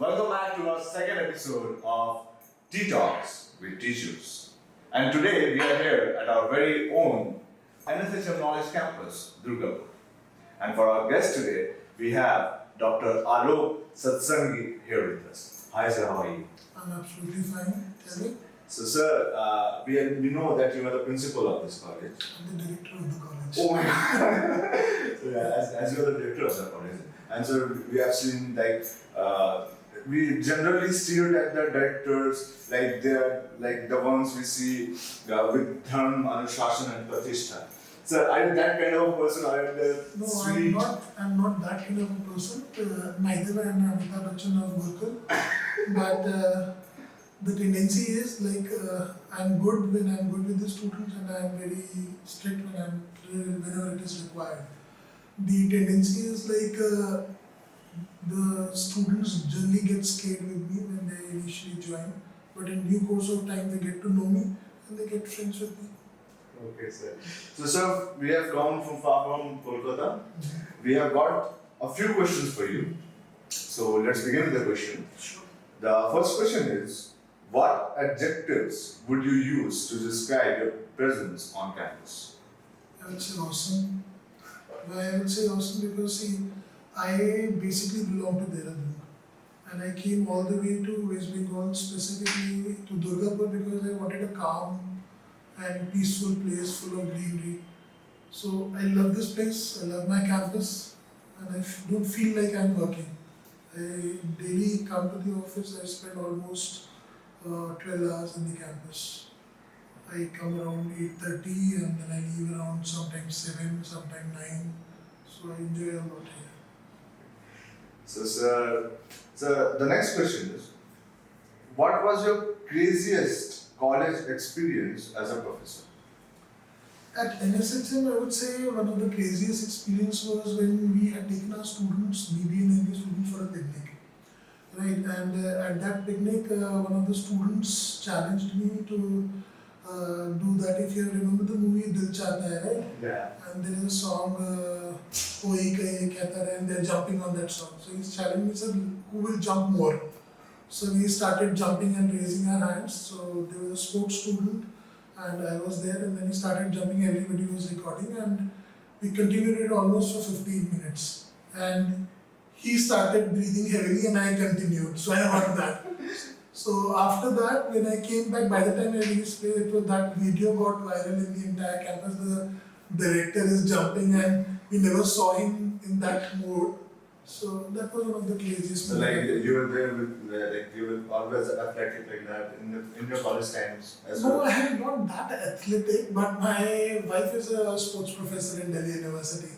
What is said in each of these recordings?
Welcome back to our second episode of Tea Talks with Teachers. And today we are here at our very own NSHM Knowledge Campus, Durgapur. And for our guest today, we have Dr. Alok Satsangi here with us. Hi sir, how are you? I'm absolutely fine. Tell me. So sir, we know that you are the principal of this college. I'm the director of the college. Oh my god! So yeah, as you are the director of the college. And so we have seen we generally stereotype the directors like they're like the ones we see with Dharm, Anushashan and Pratishtha. So are you that kind of person or No, sweet? I'm not that kind of a person. Neither am I Amitabh Bachchan or Gurkul. But the tendency is I'm good when I'm good with the students and I'm very strict whenever it is required. The tendency is the students generally get scared with me when they initially join, but in due course of time they get to know me and they get friends with me. Okay, sir. So, sir, we have come from far from Kolkata. We have got a few questions for you. So, let's begin with the question. Sure. The first question is, what adjectives would you use to describe your presence on campus? I would say awesome. Why I would say awesome? Because see, I basically belong to Dehradun. And I came all the way to West Bengal, specifically to Durgapur, because I wanted a calm and peaceful place full of greenery. So I love this place, I love my campus, and I don't feel like I'm working. I daily come to the office, I spend almost 12 hours in the campus. I come around 8:30 and then I leave around sometimes 7, sometimes 9. So I enjoy a lot here. So, sir, the next question is, what was your craziest college experience as a professor? At NSHM, I would say one of the craziest experience was when we had taken our students, BBA and MBA students, for a picnic. Right, and at that picnic, one of the students challenged me to do that. If you remember the movie Dil Chahta Hai, right? Yeah. And there is a song, Koi Kahi Kehta Rahe, and they're jumping on that song. So he's challenging me, said, who will jump more? So we started jumping and raising our hands. So there was a sports student and I was there, and then he started jumping, everybody was recording, and we continued it almost for 15 minutes. And he started breathing heavily and I continued. So I heard that. So after that, when I came back, by the time I reached there, it was that video got viral in the entire campus. The director is jumping and we never saw him in that mode. So that was one of the craziest So you were there with you were always athletic like that in your college times as No, well. I am not that athletic, but my wife is a sports professor in Delhi University.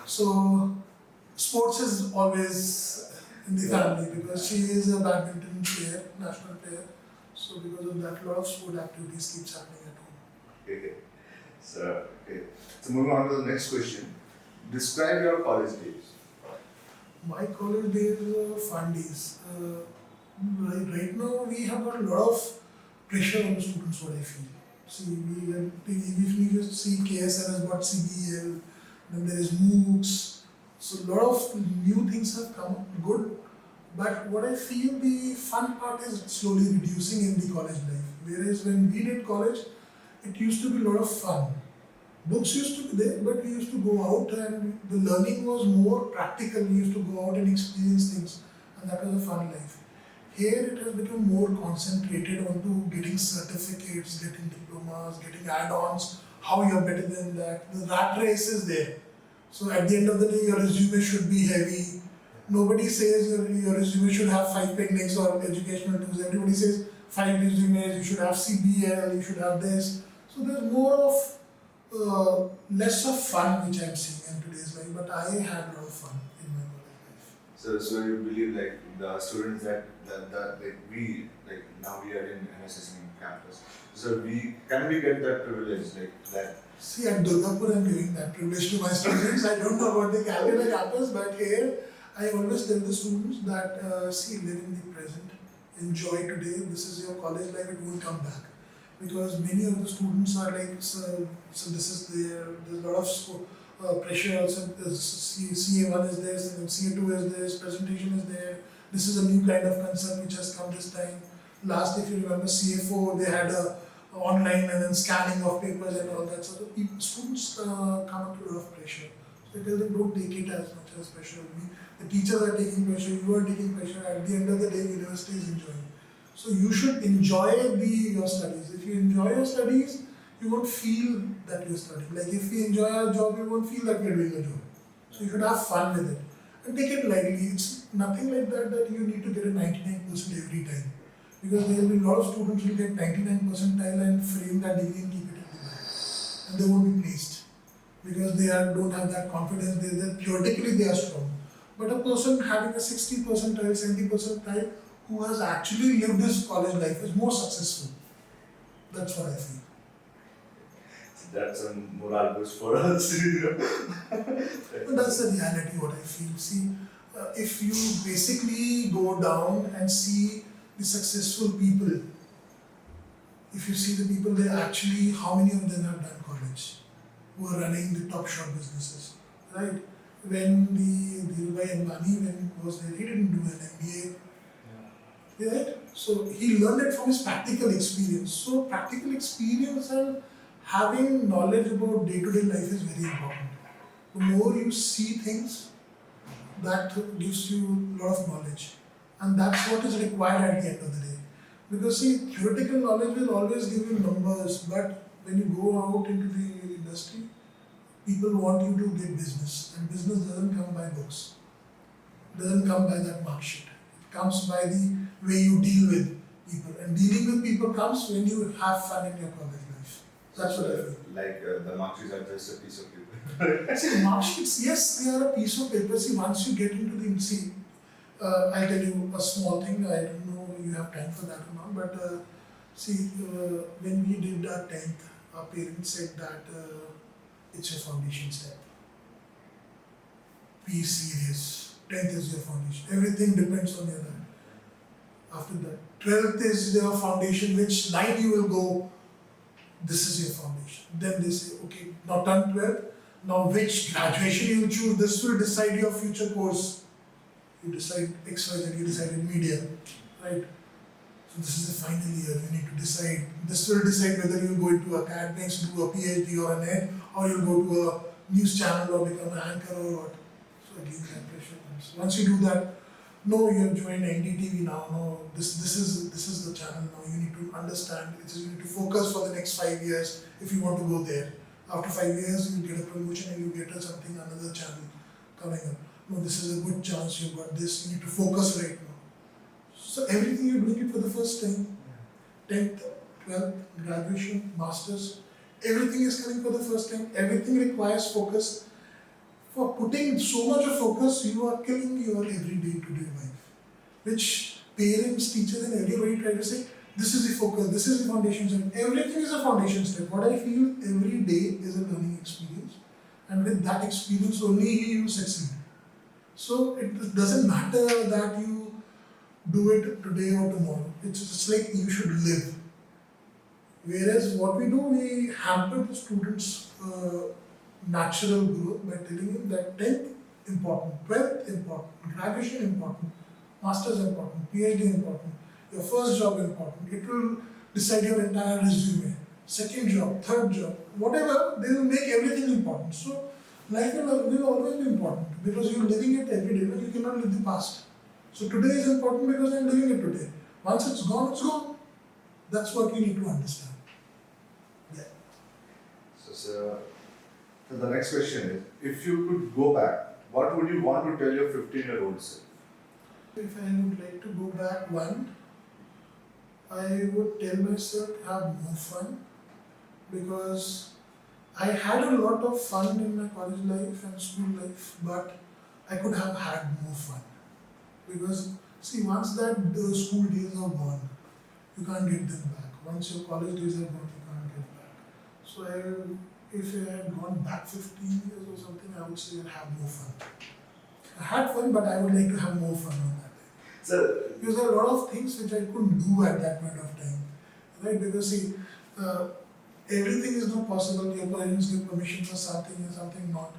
So sports is always in the family because she is a badminton player, national player. So because of that, a lot of sport activities keeps happening at home. Okay. So moving on to the next question. Describe your college days. My college days were fun days. Right now, we have got a lot of pressure on the students, what I feel. See, if we just see KSR has got CBL, then there is MOOCs. So a lot of new things have come up, good. But what I feel the fun part is slowly reducing in the college life. Whereas when we did college, it used to be a lot of fun. Books used to be there, but we used to go out and the learning was more practical. We used to go out and experience things, and that was a fun life. Here it has become more concentrated onto getting certificates, getting diplomas, getting add-ons, how you're better than that. The rat race is there. So at the end of the day, your resume should be heavy. Nobody says your resume should have 5 picnics or educational tools. Everybody says 5 resumes, you should have CBL, you should have this. So there's more of less of fun which I'm seeing in today's life, but I had a lot of fun in my college life. So you believe like the students that now we are in NSHM campus. So we get that privilege like that. See, at Durgapur I'm giving that privilege to my students. I don't know about the Calcutta campus, but here I always tell the students that live in the present, enjoy today. This is your college life; it won't come back. Because many of the students are like, so this is there's a lot of pressure also. CA1 is this, and CA2 is this, presentation is there, this is a new kind of concept which has come this time. Last, if you remember, CFO, they had a online and then scanning of papers and all that. So the people, students come under a lot of pressure. So I tell them, don't take it as much as pressure. The teachers are taking pressure, you are taking pressure. At the end of the day, university is enjoying. So you should enjoy your studies. If you enjoy your studies, you won't feel that you're studying. Like if we enjoy our job, you won't feel that we're doing a job. So you should have fun with it. And take it lightly. It's nothing like that you need to get a 99% every time. Because there will be a lot of students who get 99 percentile and frame that degree and keep it in the bag. And they won't be placed. Because they don't have that confidence, theoretically they are strong. But a person having a 60 percentile, 70 percentile, who has actually lived his college life is more successful. That's what I feel. That's a moral boost for us. But that's the reality what I feel. See, if you basically go down and see the successful people, if you see the people, they actually, how many of them have done college? Who are running the top shop businesses, right? When the Dhirubhai Ambani, when he was there, he didn't do an MBA. Right? So he learned it from his practical experience. So practical experience and having knowledge about day-to-day life is very important. The more you see things, that gives you a lot of knowledge. And that's what is required at the end of the day. Because see, theoretical knowledge will always give you numbers, but when you go out into the industry, people want you to get business. And business doesn't come by books. It doesn't come by that mark sheet. It comes by the way you deal with people. And dealing with people comes when you have fun in your college life. That's what I feel. Like the mark sheets are just a piece of paper. See, mark sheets, yes, they are a piece of paper. See, once you get into the, I'll tell you a small thing. I don't know you have time for that or not, but when we did our 10th, our parents said that it's your foundation step. Be serious. 10th is your foundation. Everything depends on your life. After that, 12th is your foundation, which line you will go, this is your foundation. Then they say, okay, now done 12th, now which graduation you choose, this will decide your future course. You decide XYZ, you decide media, right? So this is the final year, you need to decide. This will decide whether you go into academics, do a PhD or an ed, or you'll go to a news channel or become an anchor or what. So again, that pressure comes. Once you do that, no, you have joined NDTV now. No, this is the channel now. You need to understand. You need to focus for the next 5 years if you want to go there. After 5 years, you get a promotion and you get something, another channel coming up. No, this is a good chance. You've got this. You need to focus right now. So everything you're doing it for the first time. 10th, 12th, graduation, masters. Everything is coming for the first time. Everything requires focus. For putting so much of focus, you are killing your everyday to-day life. Which parents, teachers and everybody try to say, this is the focus, this is the foundation step. Everything is a foundation step. What I feel every day is a learning experience. And with that experience only you succeed. So it doesn't matter that you do it today or tomorrow. It's just like you should live. Whereas what we do, we hamper the students' natural growth by telling him that 10th important, 12th important, graduation important, masters important, PhD important, your first job important. It will decide your entire resume. Second job, third job, whatever, they will make everything important. So life will always be important because you're living it every day, but you cannot live the past. So today is important because I'm living it today. Once it's gone, it's gone. That's what you need to understand. Yeah. So the next question is, if you could go back, what would you want to tell your 15-year-old self? If I would like to go back one, I would tell myself to have more fun because I had a lot of fun in my college life and school life, but I could have had more fun. Because see, once that the school days are gone, you can't get them back. Once your college days are gone, you can't get back. So if I had gone back 15 years or something, I would say I'd have more fun. I had fun, but I would like to have more fun on that day. So, because there are a lot of things which I couldn't do at that point of time. Right? Because see, everything is not possible. Your parents give permission for something and something not.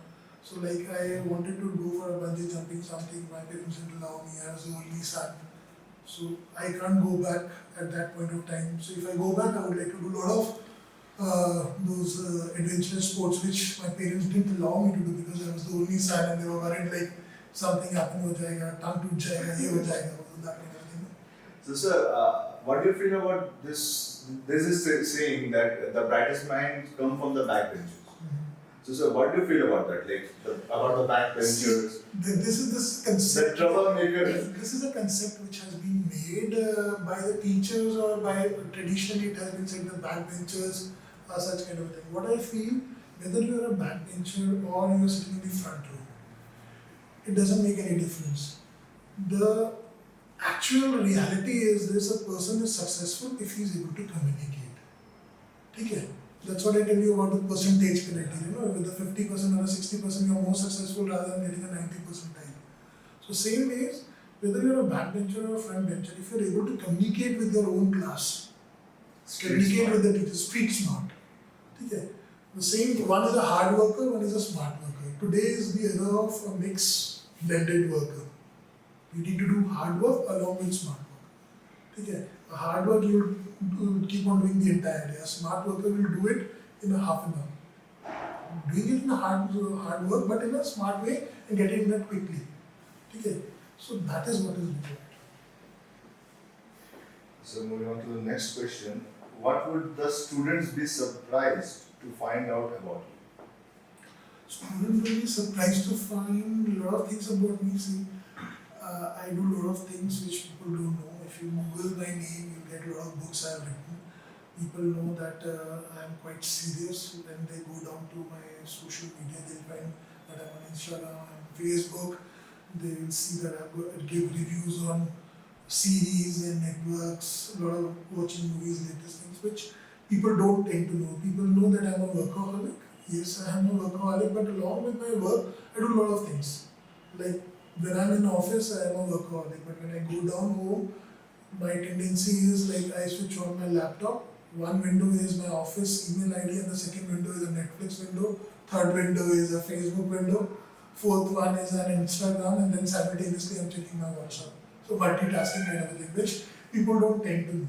So like I wanted to go for a bungee jumping something, my parents didn't allow me, I was the only son. So I can't go back at that point of time. So if I go back, I would like to do a lot of those adventurous sports which my parents didn't allow me to do because I was the only son and they were worried like something happened ho jayega, tongue toot jayega, ye ho jayega, that kind of thing. So, sir, what do you feel about this? This is saying that the brightest minds come from the backbenchers. So, sir, what do you feel about that? Like about the backbenchers? This concept. The troublemaker. This is a concept which has been made by the teachers or by traditionally it has been said the backbenchers are such kind of thing. What I feel, whether you are a backbencher or you are sitting in the front row, it doesn't make any difference. The actual reality is this: a person is successful if he is able to communicate. Okay? That's what I tell you about the percentage criteria. You know, with the 50% or a 60%, you are more successful rather than getting a 90% type. So same ways, whether you are a backbencher or a front bencher, if you are able to communicate with your own class, communicate with the teacher, street smart. Okay? The same, one is a hard worker, one is a smart worker. Today is the era of a mixed blended worker. You need to do hard work along with smart work. Okay? A hard work you will keep on doing the entire day. A smart worker will do it in a half an hour. Doing it in a hard work but in a smart way and getting it done quickly. Okay? So that is what is required. So moving on to the next question, what would the students be surprised to find out about you? Students will be surprised to find a lot of things about me. See, I do a lot of things which people don't know. If you Google my name, you'll get a lot of books I have written. People know that I am quite serious. When they go down to my social media, they'll find that I'm on Instagram and Facebook. They will see that I give reviews on series and networks, a lot of watching movies, latest things, which people don't tend to know. People know that I'm a workaholic. Yes, I am a workaholic, but along with my work, I do a lot of things. Like when I'm in office, I am a workaholic, but when I go down home, my tendency is like I switch on my laptop. One window is my office email ID, and the second window is a Netflix window. Third window is a Facebook window. Fourth one is an Instagram, and then simultaneously I'm checking my WhatsApp. So multitasking kind of a thing, which people don't tend to know.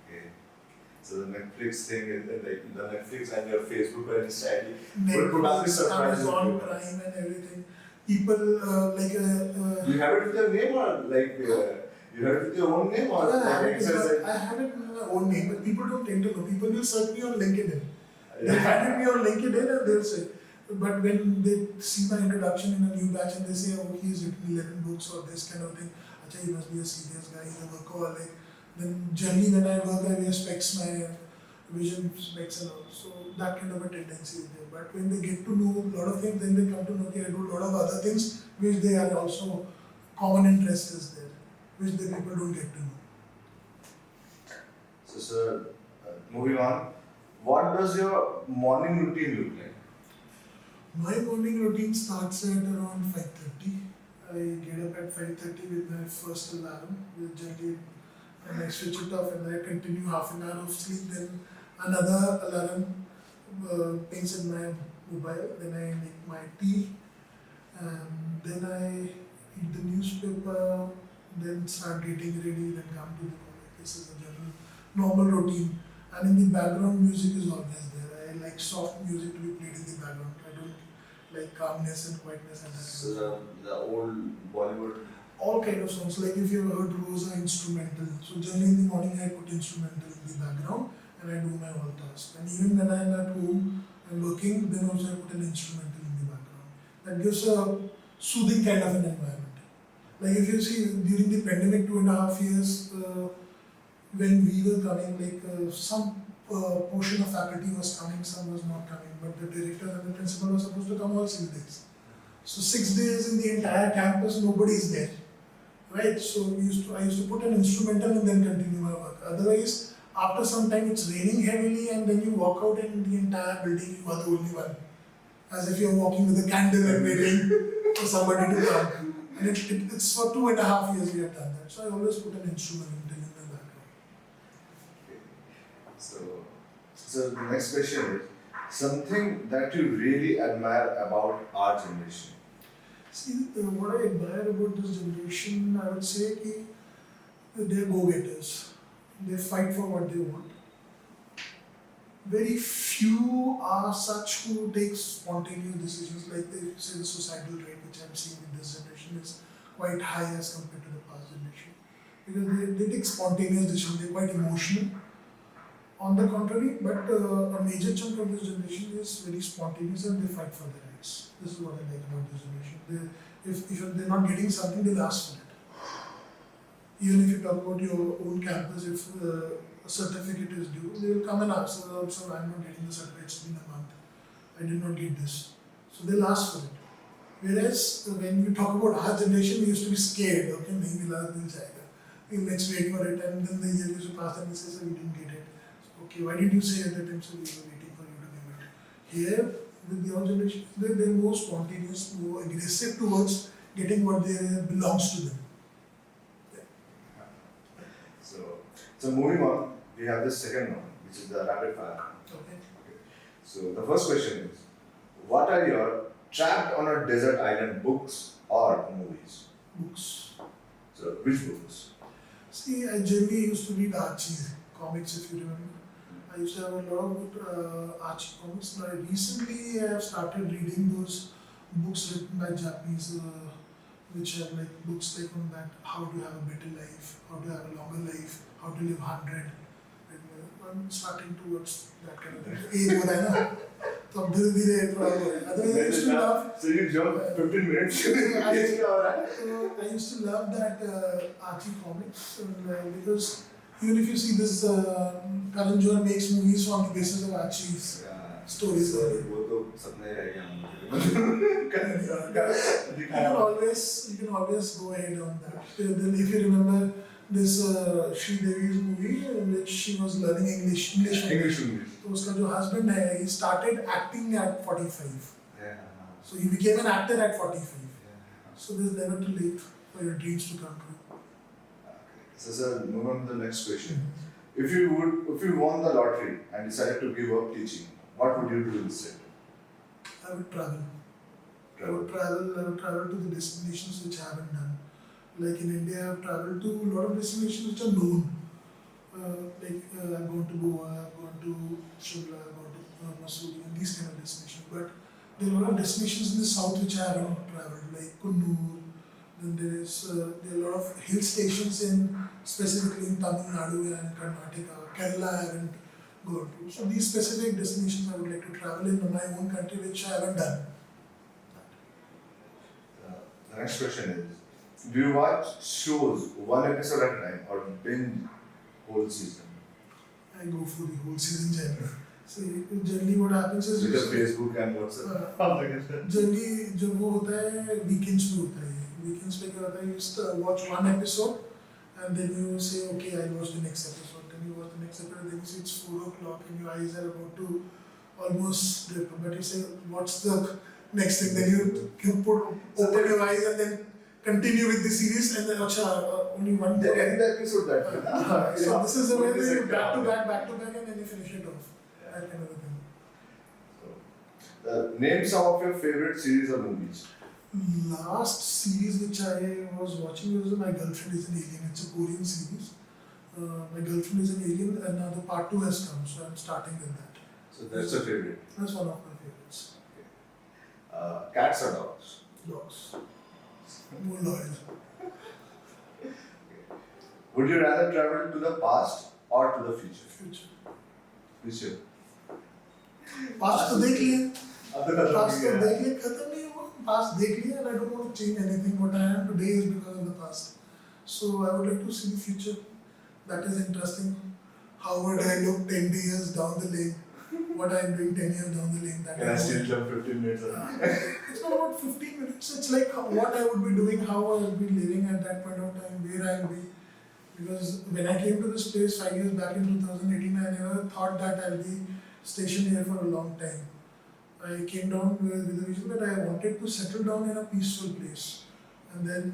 Okay. So the Netflix thing is like the Netflix and your Facebook and Instagram. Netflix, Amazon Prime, and everything. People You have it with your name or like you have it with your own name or I have it in my own name, but people don't tend to know. People will search me on LinkedIn. They'll find me on LinkedIn and they'll say. But when they see my introduction in a new batch and they say, oh, he's written 11 books or this kind of thing, Acha, he must be a serious guy, he's a workaholic. Then generally when I work, I wear specs, my vision specs and all. So that kind of a tendency is there. But when they get to know a lot of things, then they come to know, okay, I do a lot of other things which they are also common interest is there, which the people don't get to know. So, sir, moving on, what does your morning routine look like? My morning routine starts at around 5:30. I get up at 5:30 with my first alarm. Generally, and I switch it off and I continue half an hour of sleep. Then another alarm pings in my mobile. Then I make my tea. And then I eat the newspaper. Then start getting ready. Then come to the college. This is a general normal routine. And in the background, music is always there. I like soft music to be played in the background. I don't like calmness and quietness and that. So the old Bollywood. All kind of songs. Like if you heard Rosa instrumental. So generally in the morning I put instrumental in the background and I do my all tasks. And even when I am at home and working, then also I put an instrumental in the background. That gives a soothing kind of an environment. Like if you see during the pandemic 2.5 years, when we were coming, like some portion of faculty was coming, some was not coming, but the director and the principal were supposed to come all 6 days. So 6 days in the entire campus, nobody is there, right? So I used to put an instrumental and then continue my work. Otherwise, after some time it's raining heavily and then you walk out in the entire building, you are the only one. As if you're walking with a candle and waiting for somebody to come. And it's for 2.5 years we have done that. So I always put an instrumental in the background. So the next question is, Something that you really admire about our generation. See, what I admire about this generation, I would say, they're go-getters. They fight for what they want. Very few are such who take spontaneous decisions, like they say the suicidal rate, which I'm seeing in this generation, is quite high as compared to the past generation. Because they take spontaneous decisions, they're quite emotional. On the contrary, but a major chunk of this generation is very spontaneous and they fight for their rights. This is what I like about this generation. If they're not getting something, they'll ask for it. Even if you talk about your own campus, if a certificate is due, they will come and ask, so I'm not getting the certificate, it's been a month, I did not get this. So they'll ask for it. Whereas when you talk about our generation, we used to be scared, okay, nahi mila, dil jayega. Let's wait for it, and then the year used to pass and we say, so we didn't get it. Okay, why did you say at that time, so we were waiting for you to give it. Here, with the young generation, they're more spontaneous, more aggressive towards getting what belongs to them. So moving on, we have the second one, which is the rapid fire. Okay. So the first question is, what are your trapped on a desert island books or movies? Books. So which books? See, I generally used to read Archie comics, if you remember. I used to have a lot of Archie comics. Now, recently, I have started reading those books written by Japanese, which are like books like on that, how to have a better life, how to have a longer life, how to live 100. I'm starting towards that kind of age हो रहा है ना, तो अब धीरे-धीरे थोड़ा वो है. Otherwise, I used to love. So you jumped 15 minutes. I used to love that Archie comics because even if you see this, Karan Johar makes movies on the basis of Archie's stories. वो तो सपने रह गए हम. You can always go ahead on that. Then if you remember this Sri Devi's movie in which she was learning English. So उसका जो husband है, he started acting at 45. Yeah. So he became an actor at 45. So there's never too late for your dreams to come true. So sir, move on to the next question. If you won the lottery and decided to give up teaching, what would you do instead? I would travel. I would travel to the destinations which I haven't done. Like in India, I've traveled to a lot of destinations which are known. I've gone to Goa, I've gone to Shimla, I've gone to Mussoorie, and these kind of destinations. But there are a lot of destinations in the south which I haven't traveled, like Kunnur. Then there are a lot of hill stations specifically in Tamil Nadu and Karnataka. Kerala I haven't gone to. So these specific destinations I would like to travel in my own country which I haven't done. The next question is, do you watch shows one episode at a time or binge whole season? I go for the whole season generally. See, generally what happens is with the Facebook and WhatsApp. Generally जब वो होता है weekends में होता है. Weekends पे क्या होता है? You just watch one episode and then you say okay I'll watch the next episode. Then you watch the next episode. Then you see it's 4 o'clock and your eyes are about to almost dip. But you say what's the next thing? Then you open your eyes and then continue with the series and then only one. They end the episode that. So this is the way you back to back and then you finish it off. That kind of a thing. So, name some of your favorite series or movies. Last series which I was watching was My Girlfriend is an Alien. It's a Korean series. My Girlfriend is an Alien and now the part 2 has come, so I'm starting with that. So that's your favorite? That's one of my favorites. Okay. Cats or dogs? Dogs. More loyal. Okay. Would you rather travel to the past or to the future? Future. Future. Past तो देख लिए. Past तो लिया. देख लिए, खत्म नहीं हुआ. Past देख लिया and I don't want to change anything. What I am today is because of the past. So I would like to see the future. That is interesting. How would I look 10 years down the lane? What I am doing 10 years down the lane. Can I still jump 15 minutes? It's not about 15 minutes. It's like what I would be doing, how I would be living at that point of time, where I will be. Because when I came to this place 5 years back in 2018, I never thought that I'll be stationed here for a long time. I came down with the vision that I wanted to settle down in a peaceful place. And then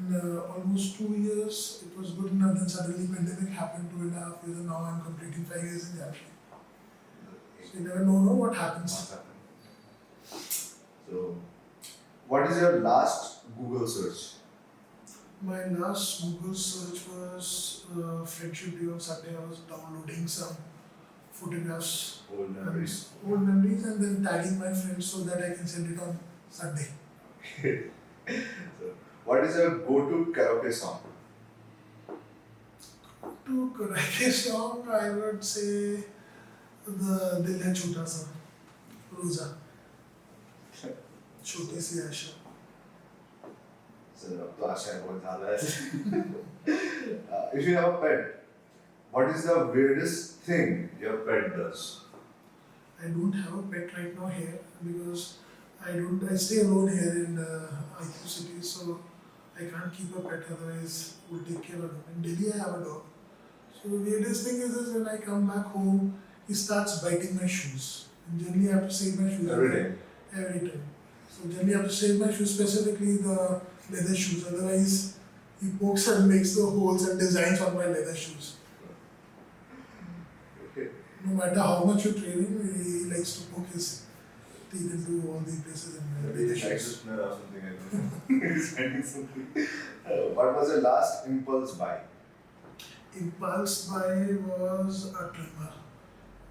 almost 2 years, it was good enough. Then suddenly pandemic happened, 2.5 years, and now I'm completing 5 years in January. So you never know what happens. What's happened? So, what is your last Google search? My last Google search was Friendship Day on Sunday. I was downloading some photographs, Old memories. old memories, and then tagging my friends so that I can send it on Sunday. So, what is your go-to karaoke song? To karaoke song, I would say the Dil Hai Chota Sa, Rosa, Choti Si Aisha. So, अब तो आशा है बहुत ज़्यादा है. If you have a pet, what is the weirdest thing your pet does? I don't have a pet right now here because I stay alone here in IQ city, so I can't keep a pet, otherwise we'll take care of him. In Delhi I have a dog. So the weirdest thing is when I come back home, he starts biting my shoes. And generally I have to save my shoes Every day. every time. So generally I have to save my shoes, specifically the leather shoes, otherwise he pokes and makes the holes and designs on my leather shoes. Okay. No matter how much you train him, he likes to poke his teeth into all the places in my Maybe leather he likes to shoes. smell or something. I don't know. He's finding something. What was your last impulse buy? Impulse buy was a trimmer,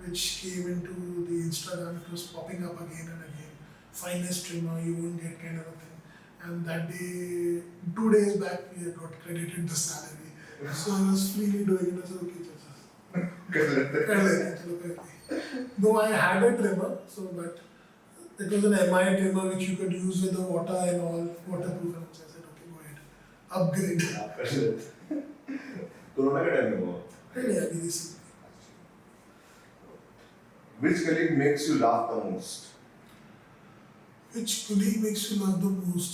which came into the Instagram. It was popping up again and again. Finest trimmer, you won't get kind of a thing. And that day, 2 days back, we had got credited the salary. So I was freely doing it. I said, okay, though I had a trimmer, so but it was an MI trimmer which you could use with the water and all, waterproof. And so I said, okay, go ahead, upgrade. Corona का time में हुआ. Really, I mean, this. Which colleague makes you laugh the most? Which colleague makes you laugh the most?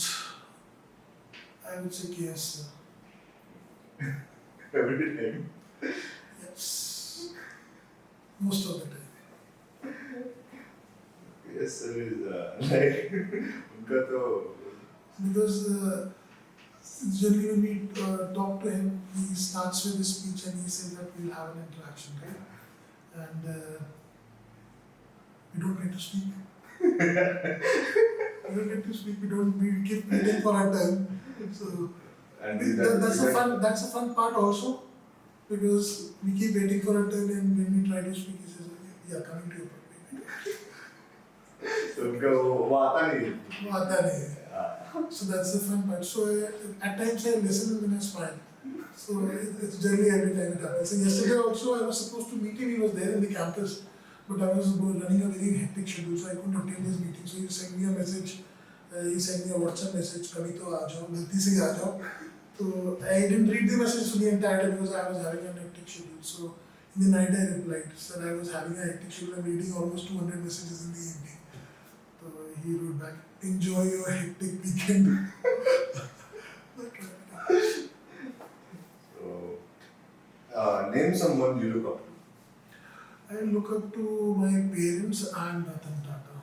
I would say KS. Every time. Yes. Most of the time. Yes, sir. Is like उनका तो. Because generally when we talk to him, he starts with his speech and he says that we'll have an interaction, right? And we don't get to speak. We don't get to speak. We keep waiting for our turn. So And that's a fun part also, because we keep waiting for our turn, and when we try to speak, he says, "Yeah, coming to your point." तो उनका वो आता नहीं. वो आता नहीं है. So that's the fun part. So at times I listen and then I smile. So it's generally every time it happens. And yesterday also I was supposed to meet him. He was there in the campus, but I was running a very hectic schedule, so I couldn't attend his meeting. So he sent me a message. He sent me a WhatsApp message. कभी तो आ जाओ, गलती से आ जाओ. So I didn't read the message for the entire time because I was having a hectic schedule. So in the night I replied, "Sir, I was having a hectic schedule. I'm reading almost 200 messages in the evening." So he wrote back, "Enjoy your hectic weekend." So, name someone you look up to. I look up to my parents and Ratan Tata.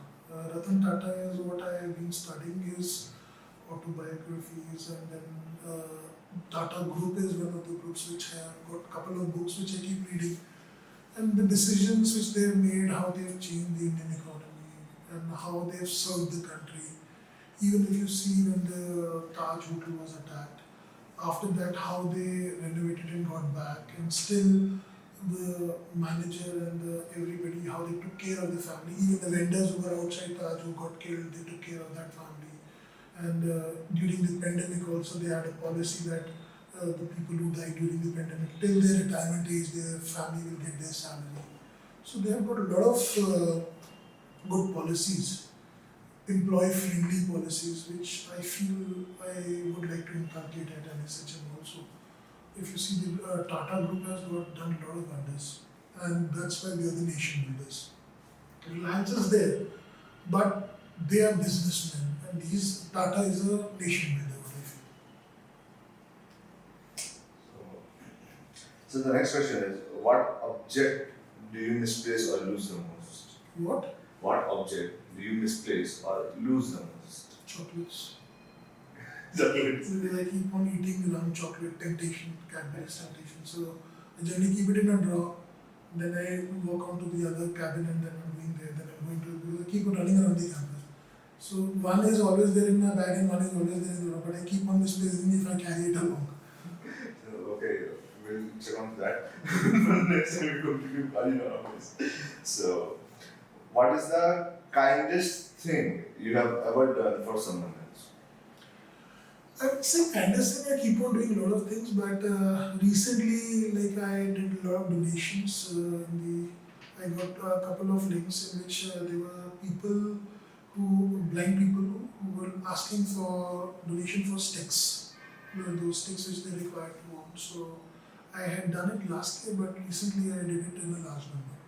Ratan Tata is what I have been studying, his autobiographies, and then Tata Group is one of the groups which I have got a couple of books which I keep reading, and the decisions which they have made, how they have changed the Indian economy, and how they have served the country. Even if you see when the Taj Hotel was attacked, after that how they renovated and got back, and still the manager and everybody, how they took care of the family. Even the vendors who were outside Taj who got killed, they took care of that family. And during the pandemic also they had a policy that the people who died during the pandemic, till their retirement age, their family will get their salary. So they have got a lot of good policies, employee-friendly policies, which I feel I would like to inculcate at NSHM also. If you see, the Tata Group has done a lot of wonders, and that's why we are the nation builders. Reliance is there, but they are businessmen, and Tata is a nation builder, what I feel. So the next question is, what object do you misplace or lose the most? What? What object do you misplace or lose the most? Chocolates. Chocolates. Because I keep on eating around chocolate, temptation, Cadbury's temptation. So I generally keep it in a drawer, Then I walk on to the other cabin and then I'm going there. Then I'm going to keep on running around the campus. So one is always there in my bag and one is always there in the room. But I keep on misplacing if I carry it along. Okay, we'll check on that. Next time we go to you, So, what is the kindest thing you have ever done for someone else? I would say kindest thing, I keep on doing a lot of things, but recently, like I did a lot of donations. I got a couple of links in which there were blind people who were asking for donation for sticks. Those sticks which they require to own. So I had done it last year, but recently I did it in a large number.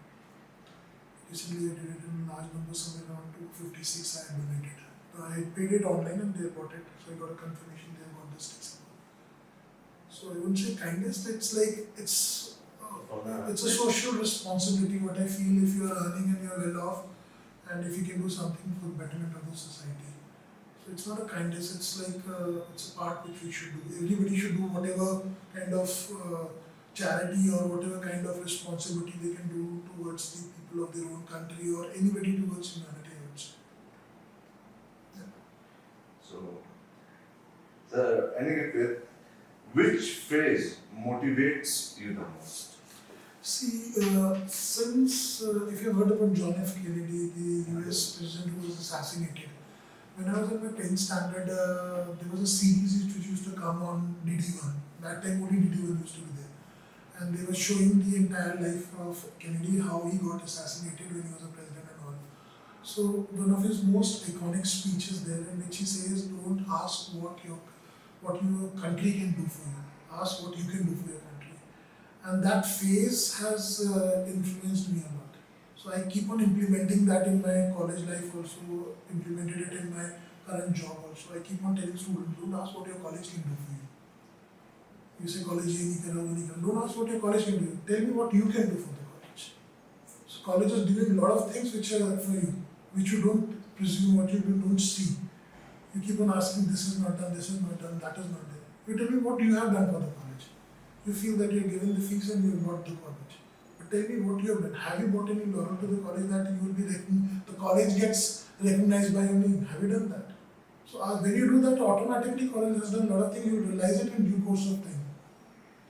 Somewhere around 256 I had donated. I paid it online and they bought it, so I got a confirmation they got the sticks. So I wouldn't say kindness, it's like, it's a social responsibility, what I feel if you are earning and you are well off, and if you can do something for the betterment of the society. So it's not a kindness, it's like, it's a part which we should do. Everybody should do whatever kind of charity or whatever kind of responsibility they can do towards the people of their own country or anybody towards humanity, I would say. Yeah. So, which phrase motivates you the most? See, since if you've heard about John F. Kennedy, the US president who was assassinated, when I was in my 10th standard, there was a series which used to come on DD1. That time only DD1 used to be there. And they were showing the entire life of Kennedy, how he got assassinated when he was a president and all. So one of his most iconic speeches there, in which he says, don't ask what your country can do for you. Ask what you can do for your country. And that phase has influenced me a lot. So I keep on implementing that in my college life also, implemented it in my current job also. I keep on telling students, don't ask what your college can do for you. You say college don't ask what your college can do. Tell me what you can do for the college. So college is doing a lot of things which are for you, which you don't presume, what you don't see. You keep on asking, this is not done, that is not there. You tell me what you have done for the college. You feel that you are given the fees and you have bought the college. But tell me what you have done. Have you bought any laurel to the college that you will be the college gets recognized by your name? Have you done that? So when you do that, automatically college has done a lot of things. You will realize it in due course of time.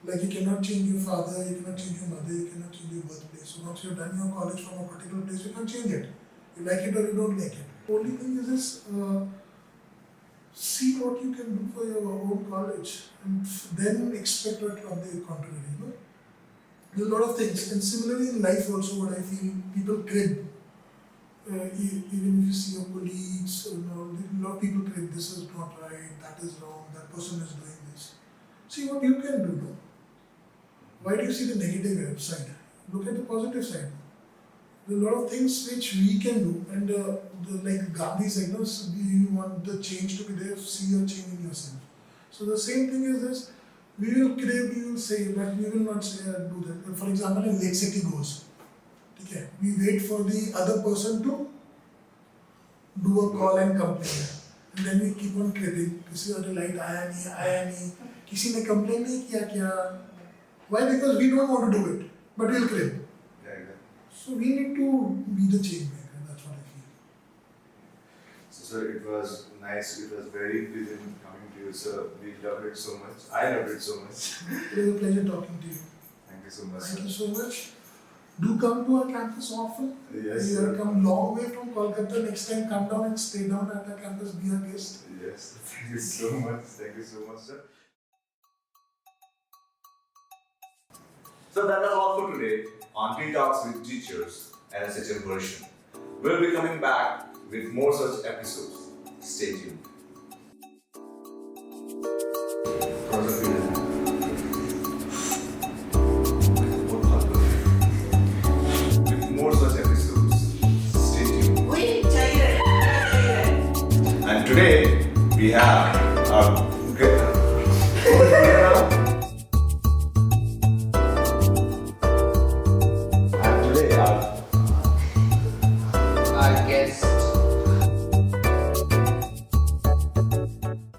Like you cannot change your father, you cannot change your mother, you cannot change your birthplace. So once you have done your college from a particular place, you can change it. You like it or you don't like it. Only thing is this, see what you can do for your own college and then expect it from the contrary. There are a lot of things. And similarly in life also, what I feel, people crib. Even if you see your colleagues, a lot of people crib, this is not right, that is wrong, that person is doing this. See what you can do. Why do you see the negative side? Look at the positive side. There are a lot of things which we can do, and like Gandhi said, you want the change to be there, see your change in yourself. So the same thing is this, we will crave, we will say, but we will not say, do that. For example, in Lake City goes, okay, we wait for the other person to do a call and complain. And then we keep on craving, किसी और light आया नहीं, किसी ने complain नहीं किया क्या? Why? Because we don't want to do it, but we'll crave. So we need to be the change maker, that's what I feel. So sir, it was nice, it was very pleasant coming to you, sir. We loved it so much. I loved it so much. It was a pleasure talking to you. Thank you so much. Thank you so much. Do come to our campus often. Yes, you sir. have come long way from Kolkata. Next time come down and stay down at our campus, be our guest. Yes, thank you so much. Thank you so much, sir. So that is all for today on Tea Talks with Teachers NSHM version. We'll be coming back with more such episodes. Stay tuned. With more such episodes. Stay tuned. And today we have our